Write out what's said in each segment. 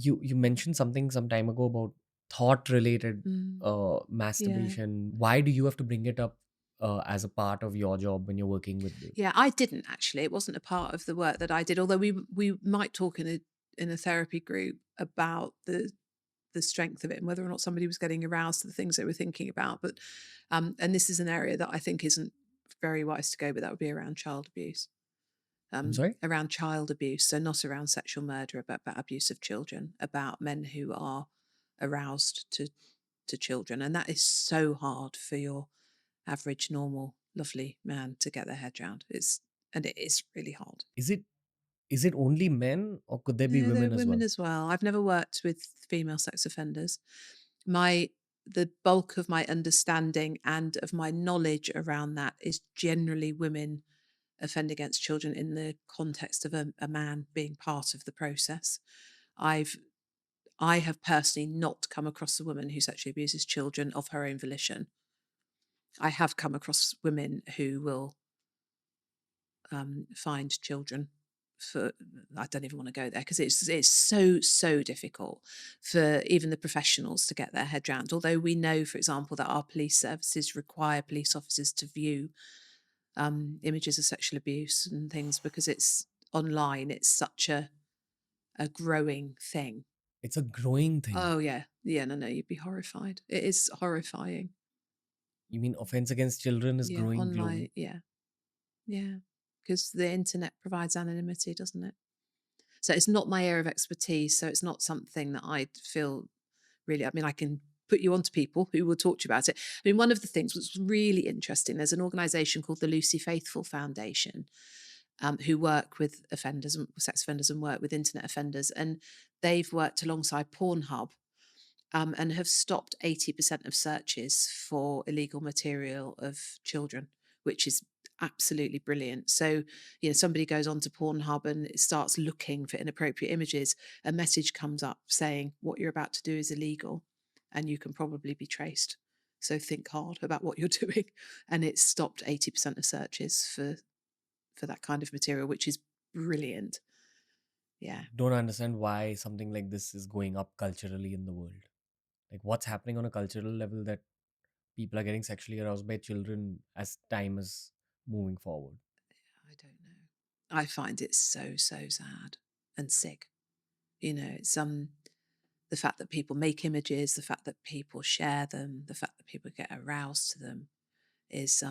You mentioned something some time ago about thought related Mm, yeah. masturbation. Why do you have to bring it up as a part of your job when you're working with this? Yeah, I didn't actually. It wasn't a part of the work that I did, although we might talk in a therapy group about the strength of it and whether or not somebody was getting aroused to the things they were thinking about. But and this is an area that I think isn't very wise to go, but that would be around child abuse. I'm sorry. Around child abuse, so not around sexual murder, but about abuse of children, about men who are aroused to children, and that is so hard for your average, normal, lovely man to get their head around. It is really hard. Is it is it only men or could there be No, there are women as women well? as well. I've never worked with female sex offenders. My the bulk of my understanding and of my knowledge around that is generally women offend against children in the context of a man being part of the process. I've I have personally not come across a woman who sexually abuses children of her own volition. I have come across women who will find children for I don't even want to go there because it's so difficult for even the professionals to get their head round. Although we know, for example, that our police services require police officers to view images of sexual abuse and things because it's online. It's such a growing thing. It's a growing thing. Oh yeah, yeah. No, you'd be horrified. It is horrifying. You mean offense against children is Yeah, growing online. globally? Yeah, yeah. Because the internet provides anonymity, doesn't it? So it's not my area of expertise. So it's not something that I feel really. I mean, I can put you onto people who will talk to you about it. I mean, one of the things was really interesting. There's an organisation called the Lucy Faithful Foundation who work with offenders and sex offenders and work with internet offenders, and they've worked alongside Pornhub. And have stopped 80% of searches for illegal material of children, which is absolutely brilliant. So, somebody goes onto Pornhub and it starts looking for inappropriate images. A message comes up saying what you're about to do is illegal and you can probably be traced. So think hard about what you're doing. And it's stopped 80% of searches for that kind of material, which is brilliant. Yeah. Don't understand why something like this is going up culturally in the world. Like what's happening on a cultural level that people are getting sexually aroused by children as time is moving forward. I don't know. I find it so sad and sick. It's the fact that people make images, the fact that people share them, the fact that people get aroused to them is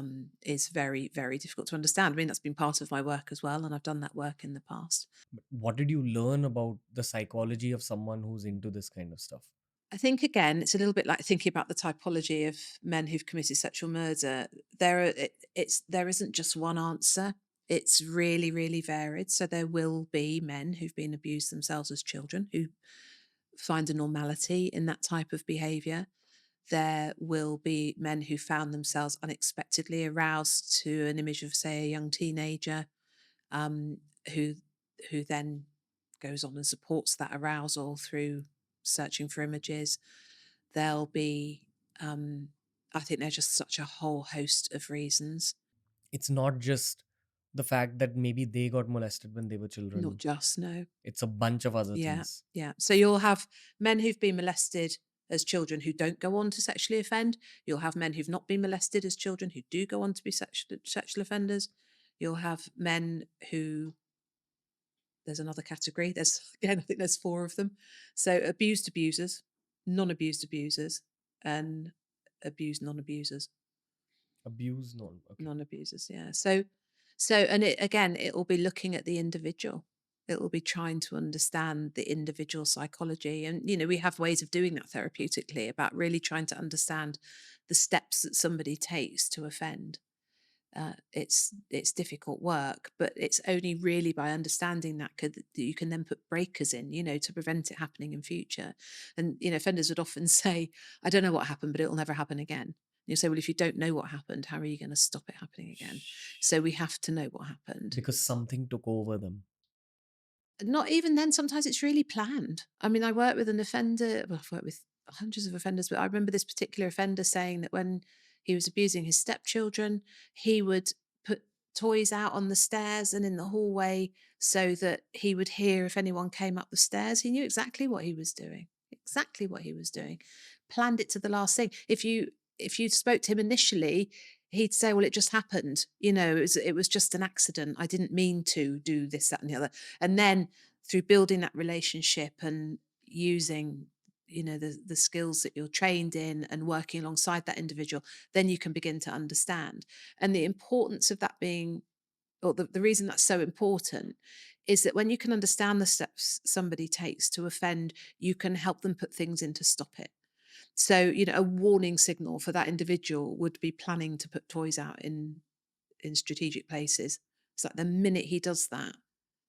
very, very difficult to understand. I mean, that's been part of my work as well, and I've done that work in the past. But what did you learn about the psychology of someone who's into this kind of stuff? I think again, it's a little bit like thinking about the typology of men who've committed sexual murder. There isn't just one answer. It's really, really varied. So there will be men who've been abused themselves as children who find a normality in that type of behavior. There will be men who found themselves unexpectedly aroused to an image of, say, a young teenager, um, who who then goes on and supports that arousal through searching for images. There'll be, I think, there's just such a whole host of reasons. It's not just the fact that maybe they got molested when they were Not children. just no. It's a bunch of other Yeah, things. yeah. So you'll have men who've been molested as children who don't go on to sexually offend. You'll have men who've not been molested as children who do go on to be sexual offenders. You'll have men who there's another category. There's again, I think there's four of them. So abused abusers, non-abused abusers, and abused non-abusers. Abuse, no. Okay. Non-abusers, yeah. And it again, it will be looking at the individual. It will be trying to understand the individual psychology. And, we have ways of doing that therapeutically about really trying to understand the steps that somebody takes to offend. It's difficult work, but it's only really by understanding that you can then put breakers in, to prevent it happening in future. And offenders would often say, "I don't know what happened, but it'll never happen again." You say, "Well, if you don't know what happened, how are you going to stop it happening again?" So we have to know what happened. Because something took over them. Not even then. Sometimes it's really planned. I mean, I work with an offender. Well, I've worked with hundreds of offenders, but I remember this particular offender saying that when he was abusing his stepchildren, he would put toys out on the stairs and in the hallway so that he would hear if anyone came up the stairs. He knew exactly what he was doing. Exactly what he was doing. Planned it to the last thing. If you spoke to him initially, he'd say, "Well, it just happened. It was just an accident. I didn't mean to do this, that, and the other." And then through building that relationship and using the skills that you're trained in and working alongside that individual, then you can begin to understand. And the importance of that being, or the reason that's so important, is that when you can understand the steps somebody takes to offend, you can help them put things in to stop it. So, a warning signal for that individual would be planning to put toys out in strategic places. It's like the minute he does that,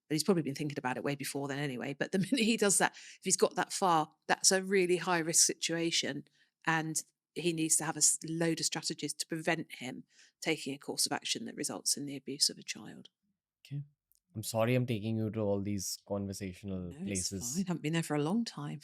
but he's probably been thinking about it way before then anyway. But the minute he does that, if he's got that far, that's a really high risk situation. And he needs to have a load of strategies to prevent him taking a course of action that results in the abuse of a child. Okay. I'm sorry I'm taking you to all these conversational No, it's fine. places. Haven't been there for a long time.